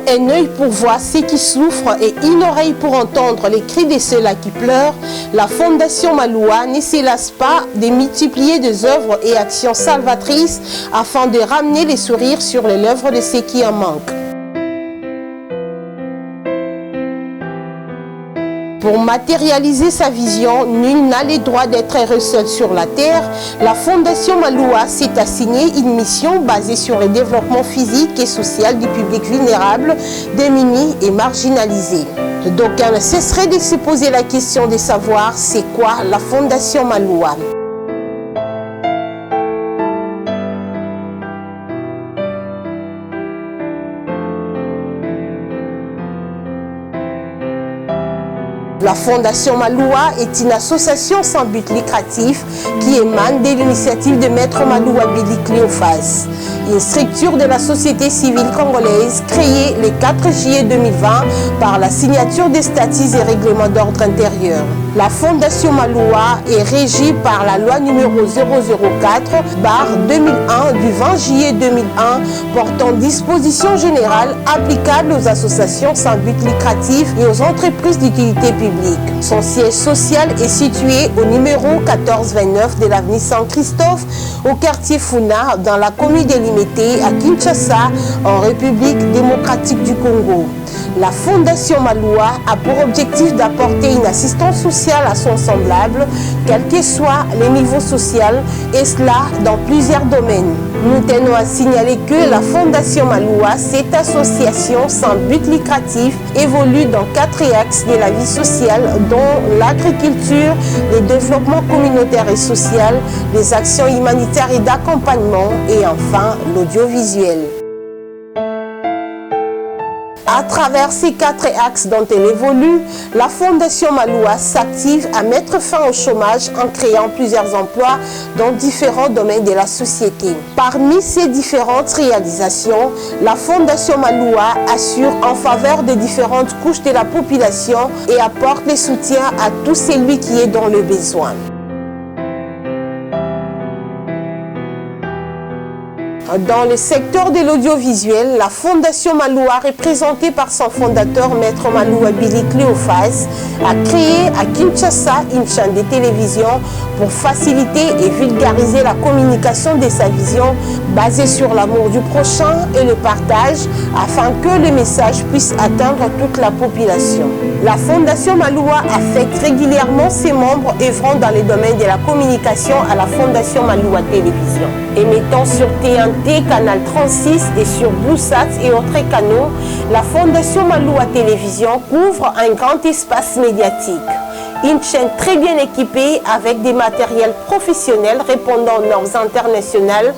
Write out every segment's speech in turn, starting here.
un œil pour voir ceux qui souffrent et une oreille pour entendre les cris de ceux-là qui pleurent, la Fondation Maloua ne se lasse pas de multiplier des œuvres et actions salvatrices afin de ramener les sourires sur les lèvres de ceux qui en manquent. Pour matérialiser sa vision, nul n'a le droit d'être heureux seul sur la terre. La Fondation Maloua s'est assignée une mission basée sur le développement physique et social du public vulnérable, démuni et marginalisé. D'aucuns ne cesseraient de se poser la question de savoir c'est quoi la Fondation Maloua. La Fondation Maloua est une association sans but lucratif qui émane de l'initiative de Maître Maloua Billy Cléophas, une structure de la société civile congolaise créée le 4 juillet 2020 par la signature des statuts et règlements d'ordre intérieur. La Fondation Maloua est régie par la loi numéro 004/2001 du 20 juillet 2001 portant dispositions générales applicables aux associations sans but lucratif et aux entreprises d'utilité publique. Son siège social est situé au numéro 1429 de l'avenue Saint-Christophe, au quartier Funa, dans la commune de Limete, à Kinshasa, en République démocratique du Congo. La Fondation Maloua a pour objectif d'apporter une assistance sociale à son semblable, quel que soit le niveau social, et cela dans plusieurs domaines. Nous tenons à signaler que la Fondation Maloua, cette association sans but lucratif, évolue dans 4 axes de la vie sociale, dont l'agriculture, le développement communautaire et social, les actions humanitaires et d'accompagnement, et enfin l'audiovisuel. À travers ces 4 axes dont elle évolue, la Fondation Maloua s'active à mettre fin au chômage en créant plusieurs emplois dans différents domaines de la société. Parmi ces différentes réalisations, la Fondation Maloua assure en faveur des différentes couches de la population et apporte le soutien à tout celui qui est dans le besoin. Dans le secteur de l'audiovisuel, la Fondation Maloua, représentée par son fondateur, Maître Maloua Billy Cléophas, a créé à Kinshasa une chaîne de télévision pour faciliter et vulgariser la communication de sa vision basée sur l'amour du prochain et le partage afin que le message puisse atteindre toute la population. La Fondation Maloua affecte régulièrement ses membres œuvrant dans les domaines de la communication à la Fondation Maloua Télévision. Émettant sur TNT, Canal 36 et sur Bluesat et autres canaux, la Fondation Maloua Télévision couvre un grand espace médiatique. Une chaîne très bien équipée avec des matériels professionnels répondant aux normes internationales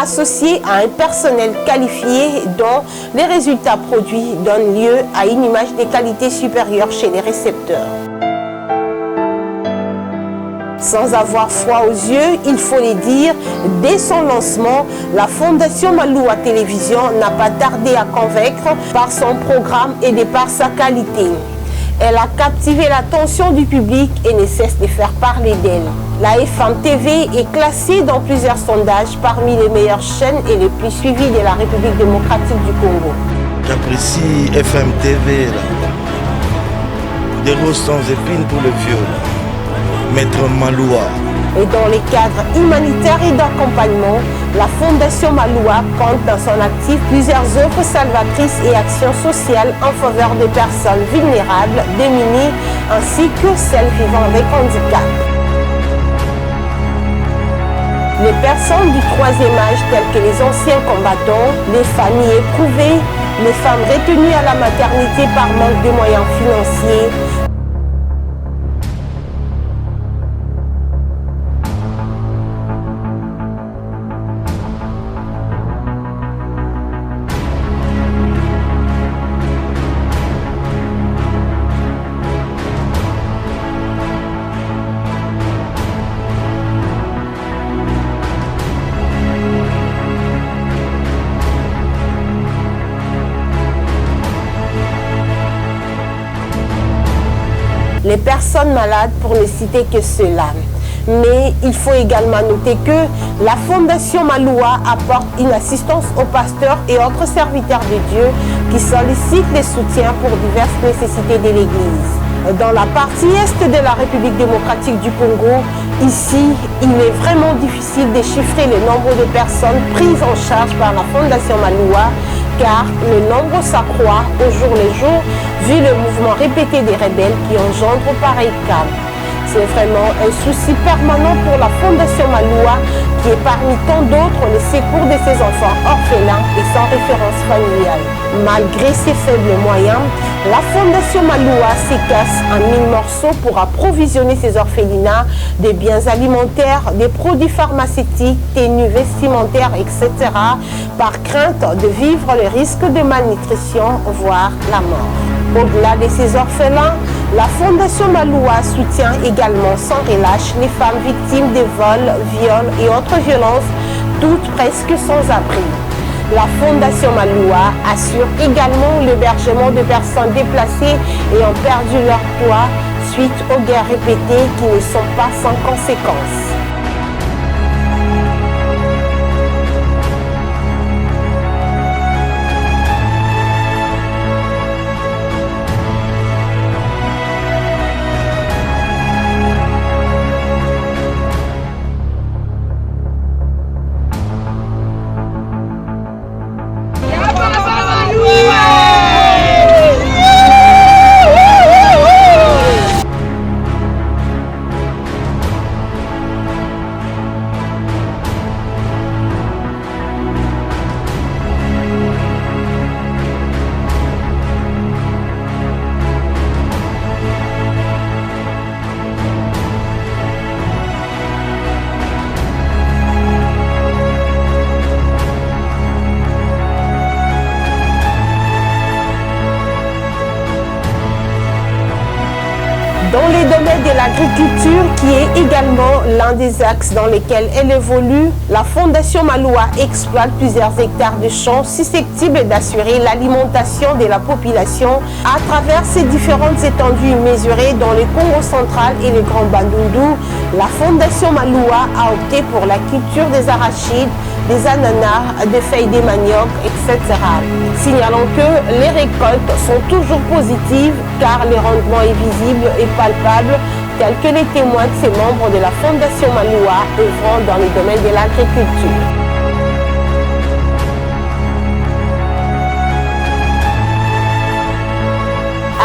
associés à un personnel qualifié dont les résultats produits donnent lieu à une image de qualité supérieure chez les récepteurs. Sans avoir froid aux yeux, il faut le dire, dès son lancement, la Fondation Maloua Télévision n'a pas tardé à convaincre par son programme et de par sa qualité. Elle a captivé l'attention du public et ne cesse de faire parler d'elle. La FM TV est classée dans plusieurs sondages parmi les meilleures chaînes et les plus suivies de la République démocratique du Congo. J'apprécie FM TV, là. Des roses sans épines pour le vieux. Maître Maloua. Et dans les cadres humanitaires et d'accompagnement, la Fondation Maloua compte dans son actif plusieurs œuvres salvatrices et actions sociales en faveur des personnes vulnérables, démunies, ainsi que celles vivant avec handicap. Les personnes du 3e âge, telles que les anciens combattants, les familles éprouvées, les femmes retenues à la maternité par manque de moyens financiers, les personnes malades, pour ne citer que cela. Mais il faut également noter que la Fondation Maloua apporte une assistance aux pasteurs et autres serviteurs de Dieu qui sollicitent les soutiens pour diverses nécessités de l'Église. Dans la partie est de la République démocratique du Congo, ici, il est vraiment difficile de chiffrer le nombre de personnes prises en charge par la Fondation Maloua, car le nombre s'accroît au jour le jour vu le mouvement répété des rebelles qui engendrent pareil cas. C'est vraiment un souci permanent pour la Fondation Maloua qui est parmi tant d'autres le secours de ces enfants orphelins et sans référence familiale. Malgré ses faibles moyens, la Fondation Maloua s'écasse en 1000 morceaux pour approvisionner ses orphelinats des biens alimentaires, des produits pharmaceutiques, tenues vestimentaires, etc. par crainte de vivre le risque de malnutrition, voire la mort. Au-delà de ces orphelins, la Fondation Maloua soutient également sans relâche les femmes victimes de vols, viols et autres violences, toutes presque sans abri. La Fondation Maloua assure également l'hébergement de personnes déplacées et ont perdu leur toit suite aux guerres répétées qui ne sont pas sans conséquences. Dans les domaines de l'agriculture, qui est également l'un des axes dans lesquels elle évolue, la Fondation Maloua exploite plusieurs hectares de champs susceptibles d'assurer l'alimentation de la population à travers ses différentes étendues mesurées dans le Congo central et le Grand Bandundu. La Fondation Maloua a opté pour la culture des arachides, des ananas, des feuilles de manioc, etc. Signalons que les récoltes sont toujours positives car le rendement est visible et palpable, tel que les témoins de ces membres de la Fondation Maloua œuvrant dans le domaine de l'agriculture.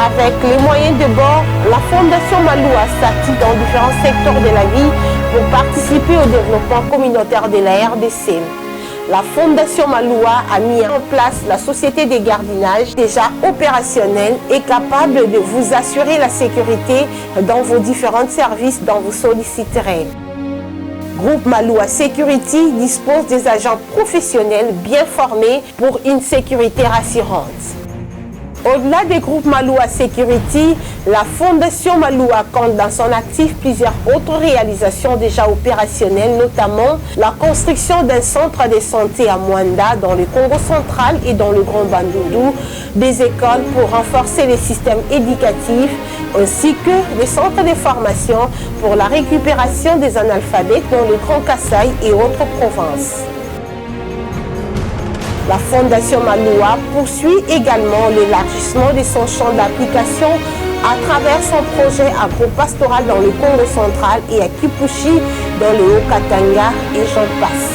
Avec les moyens de bord, la Fondation Maloua s'active dans différents secteurs de la vie pour participer au développement communautaire de la RDC. La Fondation Maloua a mis en place la société de gardiennage déjà opérationnelle et capable de vous assurer la sécurité dans vos différents services dont vous solliciterez. Groupe Maloua Security dispose des agents professionnels bien formés pour une sécurité rassurante. Au-delà des groupes Maloua Security, la Fondation Maloua compte dans son actif plusieurs autres réalisations déjà opérationnelles, notamment la construction d'un centre de santé à Mwanda dans le Congo central et dans le Grand Bandundu, des écoles pour renforcer les systèmes éducatifs, ainsi que des centres de formation pour la récupération des analphabètes dans le Grand Kasaï et autres provinces. La Fondation Maloua poursuit également l'élargissement de son champ d'application à travers son projet agro-pastoral dans le Congo central et à Kipushi dans le Haut-Katanga et j'en passe.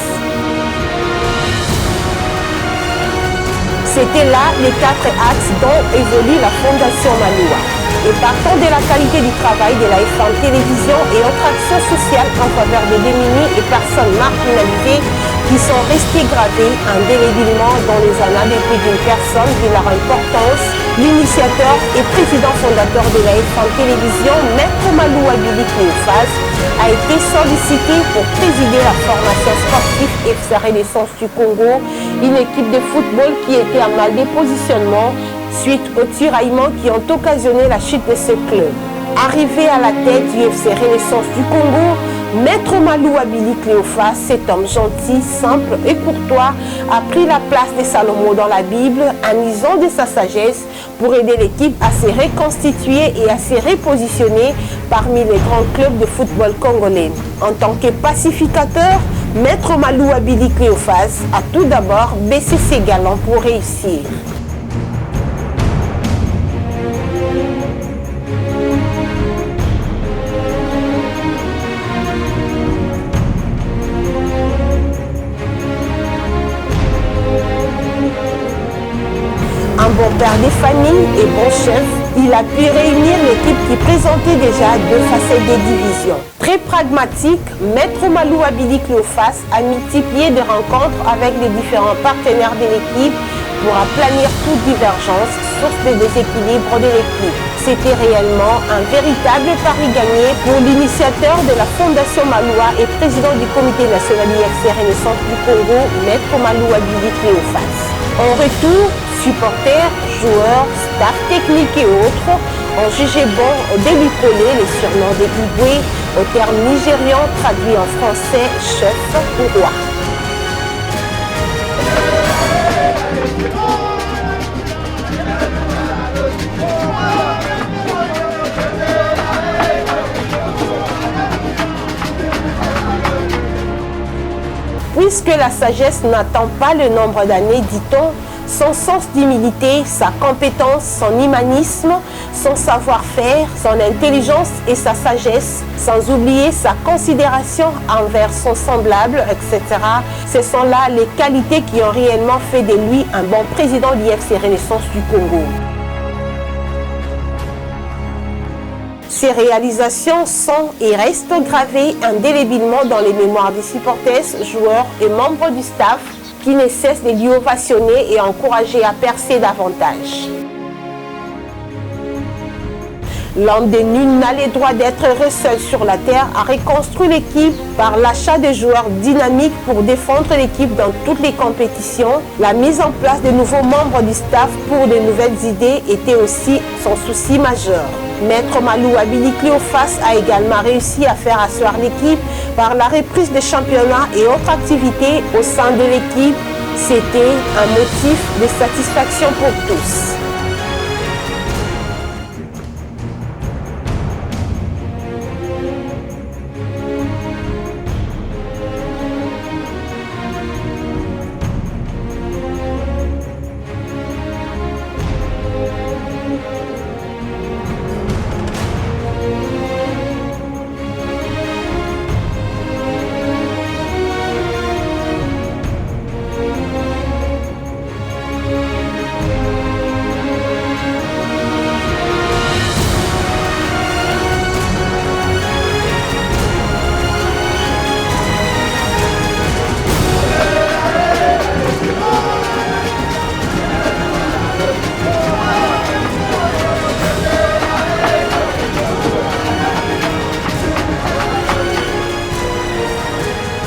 C'était là les 4 axes dont évolue la Fondation Maloua. Et partant de la qualité du travail de la FM Télévision et autres actions sociales en faveur des démunis et personnes marginalisées qui sont restés gravés indélébilement dans les annales de plus d'une personne vu leur importance, l'initiateur et président fondateur de la FM Télévision, Maître Maloua Billy Cléophas, a été sollicité pour présider la formation sportive FC Renaissance du Congo, une équipe de football qui était à mal de positionnement suite aux tiraillements qui ont occasionné la chute de ce club. Arrivé à la tête du FC Renaissance du Congo, Maître Maloua Billy Cléophas, cet homme gentil, simple et courtois, a pris la place de Salomon dans la Bible en usant de sa sagesse pour aider l'équipe à se reconstituer et à se repositionner parmi les grands clubs de football congolais. En tant que pacificateur, Maître Maloua Billy Cléophas a tout d'abord baissé ses galons pour réussir. Un bon père de famille et bon chef, il a pu réunir l'équipe qui présentait déjà deux facettes des divisions. Très pragmatique, Maître Maloua Billy Cléophas a multiplié des rencontres avec les différents partenaires de l'équipe pour aplanir toute divergence, source de déséquilibre de l'équipe. C'était réellement un véritable pari gagné pour l'initiateur de la Fondation Maloua et président du Comité national IFC Renaissance du Congo, Maître Maloua Billy Cléophas. En retour, supporters, joueurs, staff technique et autres ont jugé bon de lui coller les surnoms des Iboué au terme nigérian traduit en français chef ou roi. Puisque la sagesse n'attend pas le nombre d'années, dit-on, son sens d'humilité, sa compétence, son humanisme, son savoir-faire, son intelligence et sa sagesse, sans oublier sa considération envers son semblable, etc. Ce sont là les qualités qui ont réellement fait de lui un bon président de l'IFC Renaissance du Congo. Ces réalisations sont et restent gravées indélébilement dans les mémoires des supporters, joueurs et membres du staff qui ne cessent de lui ovationner et encourager à percer davantage. L'homme de nul n'a le droit d'être heureux seul sur la terre, a reconstruit l'équipe par l'achat de joueurs dynamiques pour défendre l'équipe dans toutes les compétitions. La mise en place de nouveaux membres du staff pour de nouvelles idées était aussi son souci majeur. Maître Maloua Billy Cléophas a également réussi à faire asseoir l'équipe par la reprise des championnats et autres activités au sein de l'équipe. C'était un motif de satisfaction pour tous.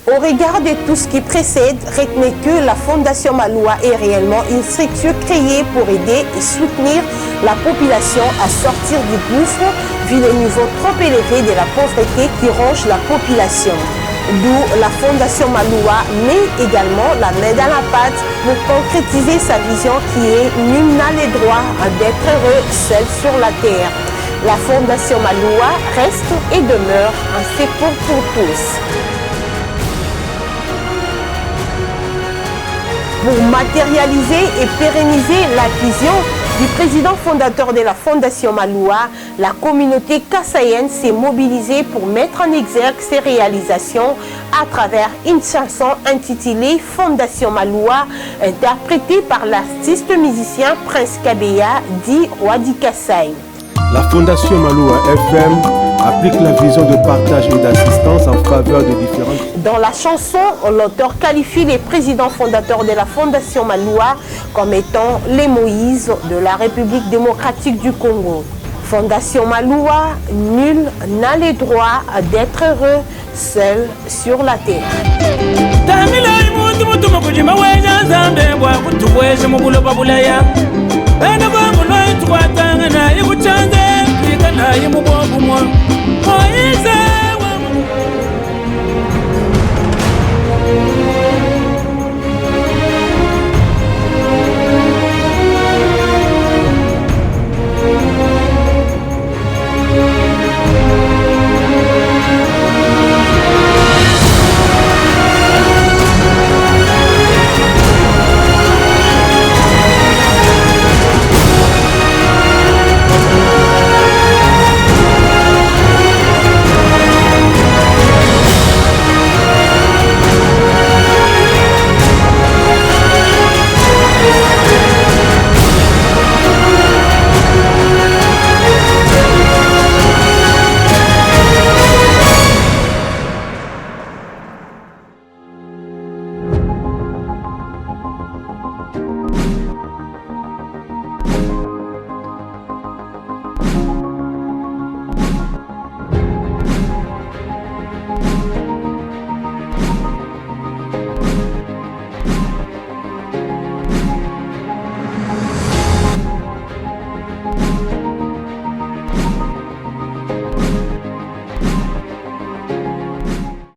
Au regard de tout ce qui précède, retenez que la Fondation Maloua est réellement une structure créée pour aider et soutenir la population à sortir du gouffre vu le niveau trop élevé de la pauvreté qui ronge la population. D'où la Fondation Maloua met également la main dans la pâte pour concrétiser sa vision qui est « Nul n'a le droit d'être heureux seul sur la terre ». La Fondation Maloua reste et demeure un secours pour tous. Pour matérialiser et pérenniser la vision du président fondateur de la Fondation Maloua, la communauté kassaïenne s'est mobilisée pour mettre en exergue ses réalisations à travers une chanson intitulée Fondation Maloua, interprétée par l'artiste musicien Prince Kabeya, dit Roi du Kassai. La Fondation Maloua FM applique la vision de partage et d'assistance en faveur des différentes... Dans la chanson, l'auteur qualifie les présidents fondateurs de la Fondation Maloua comme étant les Moïse de la République démocratique du Congo. Fondation Maloua, nul n'a le droit d'être heureux seul sur la terre.